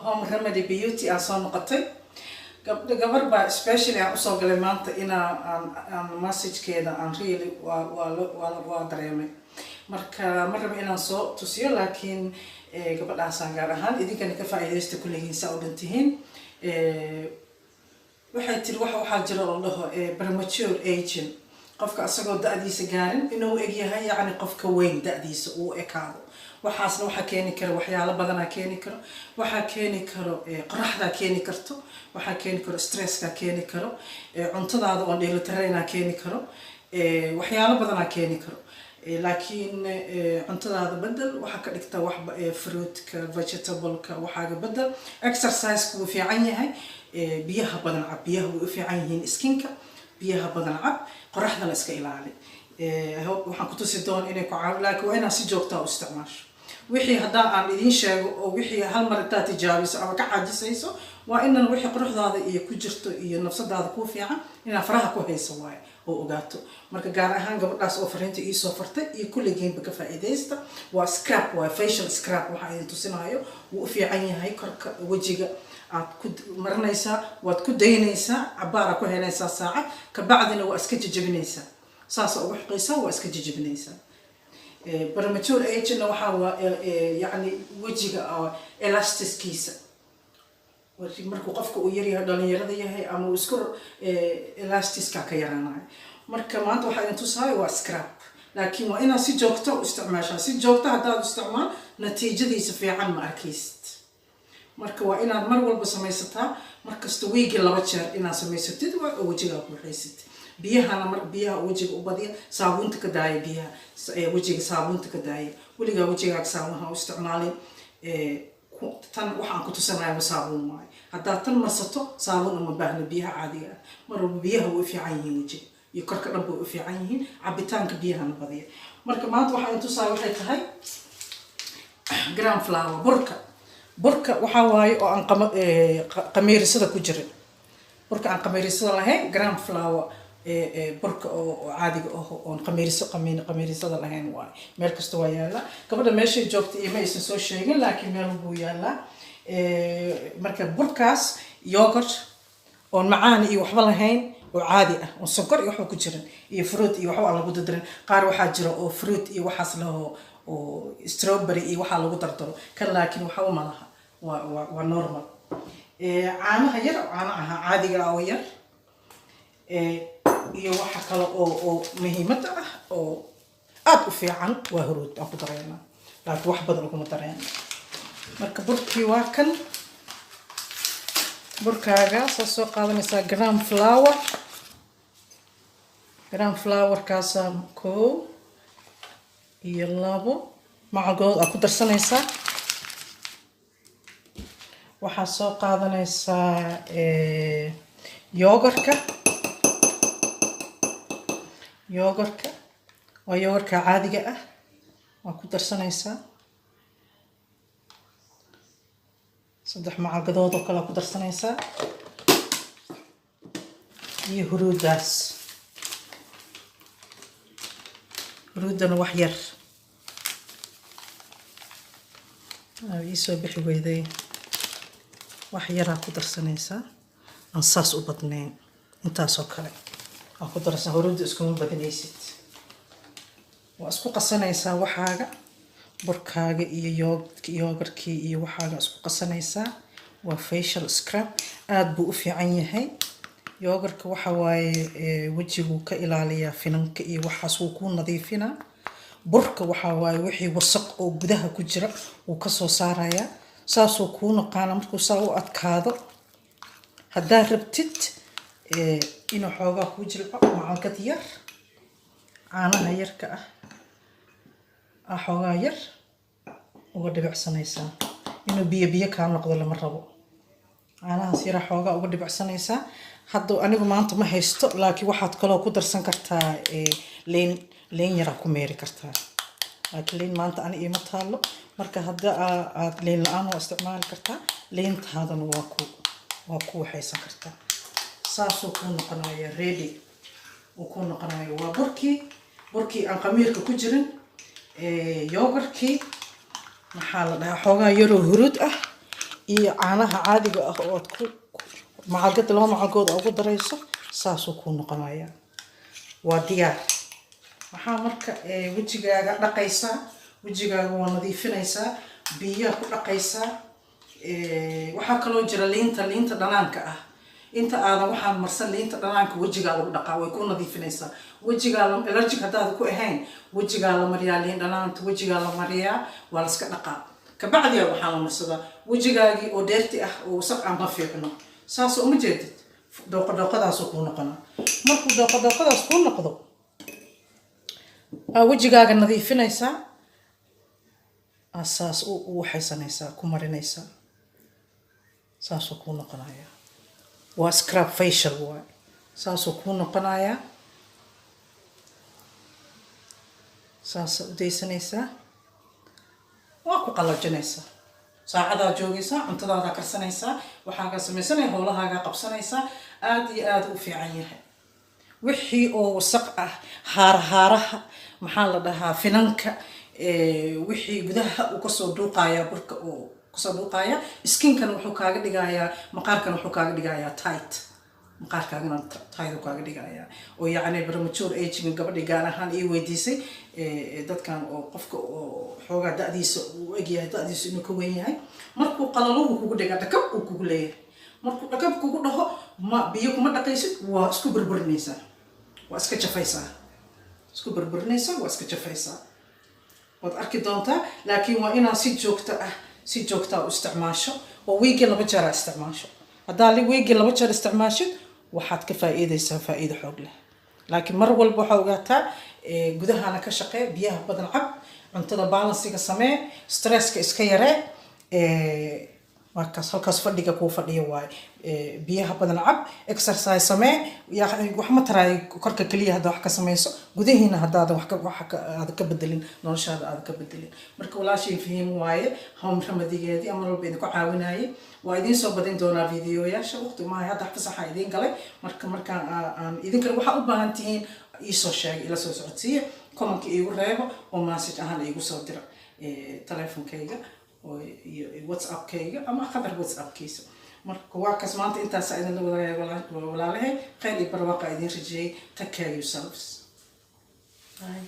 home remedy beauty aan soo noqotay gabar baa especially aan usoo galay maanta aan messagekeeda aan really waa dareemay marka ma rabo inaan soo tusiyo laakiin gabadhaasaan gaar ahaan idinkana ka faa'iidaysta kulligiin saa u dhantihiin waxay tiri waxaa jira oo dhaho premature aging qofka asagoo da'diisa gaarin inuu egyahay yacni qofka weyn da'diisa uu ekaado waxaasna waxaa keeni kara waxyaalo badanaa keeni karo waxaa keeni karo qoraxdaa keeni karto waxaa keeni karo stresska keeni karo cuntadaada oo dheelitirayna keeni karo waxyaalo badanaa keeni karo laakiin cuntadaada bedel waxaa ka dhigta wax fruitka vegetableka waxaaga bedel exerciseka wuu fiican yahay biyaha badan cab biyaha way u fiican yihiin skinka biyaha badan cab qoraxdana iska ilaali waxaan ku tusi doon inay ku caawi laakiin waa inaad si joogtaa u isticmaasho wixii haddaa aan idiin sheego oo wixii hal mar intaad tijaabiso ama ka caajisayso waa inan wixii quruxdaada iyo ku jirto iyo nafsadaada kuu fiican inaad faraha ku hayso waaye oo ogaato marka gaar ahaan gabadhaas oo fariinta iisoo fartay iyo kulligiinba ka faa'iidaysta waa scrap waa facial scrap waxaa idin tusinayo wuu u fiican yahay korka wejiga aad ku marinaysaa waad ku daynaysaa cabaara ku helaysaa saacad kabacdina waa iska jajabinaysaa saas ugu xaqaysaa waa iska jajabinaysaa premature agena waxaa yani wejiga elastiskiisa markuu qofka uu yaryahay dhalinyarada yahay ama uu isku elastiska ka yaraanayo marka maanta waxaa idin tusayo waa scrap laakiin waa inaad si joogto u isticmaashaa si joogto haddaad isticmaal natiijadiisa fiican ma arkaysid marka waa inaad mar walba samaysataa markasta weegi 2 jeer inaad samaysatid waa wejigaa ku waxaysid biyahana biyaha wejiga u badiya saabuunta ka daaya biyaha wejiga saabuunta ka daaya weligaa wejigaaga saabuun ha u isticmaalin tan waxaan ku tusanayaa saabuun waaye haddaad tan marsato saabuun uma baahna biyaha caadiga ah mar walba biyaha way u fiican yihiin wejiga iyo korka dhan way u fiican yihiin cabitaanka biyahana badiya marka maanta waxaan tusaaya waxay tahay gram flour burka waxaa waaye oo aan qamiirisada ku jirin burka aan qamiirisada lahayn gram flour burka oo caadiga ah oon qamiirisada lahayn waaye meel kasta waa yaala gabadha meeshay joogta iyo ma aysan soo sheegin laakiin meel buu yaalaa marka burkaas yogurt oon macaan iyo waxba lahayn oo caadi ah oo sonkor iyo waxba ku jirin iyo fruit iyo waxba aan lagu dardarin qaar waxaa jira oo fruit iyo waxaas laho oo strawberry iyo waxaa lagu dardaro kan laakiin waxa u malaha waa normal caanaha yar caanaha caadiga ah oo yar iyo waxa kale oo muhiimada ah oo aad u fiican waa huruud aan ku dareena laakiin wax badan kuma dareena marka burkii waa kan burkaaga soo qaadanaysaa gram flour kaasa 1 iyo 2 macalgood aad ku darsanaysaa waxaa soo qaadanaysaa yogurtka waa yogurtka caadiga ah waa ku darsanaysaa 3 macalgadood oo kale ku darsanaysaa iyo huruudana wax yar iisoo bixi weyday wax yaraa ku darsanaysaa aan saas u badnayn intaasoo kale aan ku darsan huruudda iskuma badinaysid waa isku qasanaysaa waxaaga burkaaga iyo yogurtkii iyo waxaaga isku qasanaysaa waa facial scrub aad buu u fiican yahay yogurtka waxa waaye wejigu ka ilaaliyaa finanka iyo waxaas uu ku nadiifinaa burka waxa waaye wixii wasaq oo gudaha ku jira uu ka soo saaraya saasoo kuu naqaana markuu saa u adkaado haddaad rabtid inuu xoogaa kuu jilco macalkad yar caanaha yarka ah xoogaa yar uga dhibicsanaysaa inuu biyo kaa noqdo lama rabo caanahaas yaraa xoogaa uga dhibicsanaysaa hadda anigu maanta ma haysto laakiin waxaad kaloo ku darsan kartaa leen yaraa ku meeri kartaa laakiin leen maanta ani iima taalo marka hadda aad leen la-aan waa isticmaali kartaa leentaadana waa ku waxaysan kartaa saasuu kuu noqonaya ready uu kuu noqonayo waa burkii aan qamiirka ku jirin yogurtkii maxaa la dhahaa xoogaa yaroo huruud ah iyo caanaha caadiga ah oo aad ku macalgad laba macalgood ugu darayso saasuu ku noqonaya waa diyaar waxaa marka wajigaaga dhaqaysaa wajigaaga waa nadiifinaysaa biyaha ku dhaqaysaa waxaa kaloo jira liinta dhanaanka ah inta aadan waxaan marsan liinta dhanaanka wajigaa lagu dhaqaa way ku nadiifinaysaa wajigaa allergic haddaad ku ahayn wajigaa la mariyaa liin dhanaanta wajigaa la mariyaa waa la iska dhaqaa kabacdiya waxaa la marsadaa wajigaagii oo dheerti ah oo wasaq aan ma fiicno saas uma jeedid dooqadaasuu kuu noqonaa markuu dooqadaas kuu noqdo wajigaaga nadiifinaysaa saas u waxaysanaysaa ku marinaysaa saasuu kuu noqonaya waa scrub facial waay saasuu kuu noqonayaa saasa u daysanaysaa waa ku qalajinaysaa saacadaa joogaysaa cuntadaadaa karsanaysaa waxaagaa samaysanaya howlahaagaa qabsanaysaa aad iyo aad u fiican yahay wixii oo wasaq ah haaraha maxaa la dhahaa finanka wixii gudaha uu kasoo dhuuqaya burka oo kasoo dhuuqaya skinkan wuxuu kaaga dhigayaa maqaarkan wuxuu kaaga dhigayaa tight maqaarkaagana tight uu kaaga dhigayaa oo yacni premature aging gabadhii gaar ahaan ii weydiisay dadkan oo qofka oo xoogaa da'diisa uu egyahay da'diisa inuu ka weyn yahay markuu qalalo uu kugu dhigaa dhakab uu kugu leeyahay markuu dhakab kugu dhaho biyo kuma dhaqaysid waa isku burburinaysaa waa iska jafaysaa isku burburinaysaa waa iska jafaysaa waad arki doontaa laakiin waa inaad si joogta u isticmaasho oo weekend 2 jeer isticmaasho haddaa weekend 2 jeer isticmaashid waxaad ka faa'iideysaa faa'iido xoog leh laakiin mar walba waxa ogaataa gudahana ka shaqee biyaha badan cab cuntada balansiga samee stresska iska yaree markaas halkaas fadhiga kuu fadhiyo waay biyaha badan cab exercise samee wax ma taraay korka kaliya hadda wax ka samayso gudahiina haddaada wax aad ka bedelin noloshaada aad ka bedelin marka walaashay fahim waaye home remedigeedii ama walba idinku caawinayay waa idiin soo badin doonaa videoyaasha waqti maahay hadda fasaxa idiin galay markaan aan idinkale waxaa u baahan tihiin iisoo sheegay ila soo socodsiiya commentka iigu reebo oo message ahaan iigu soo dira teleefonkayga iyo whatsappkayga ama qadar whatsappkiisa marka waa kaas maanta intaas idin la wadaagay walaalahay khayr iyo barwaaqo idin rajiyay take care yourselves bye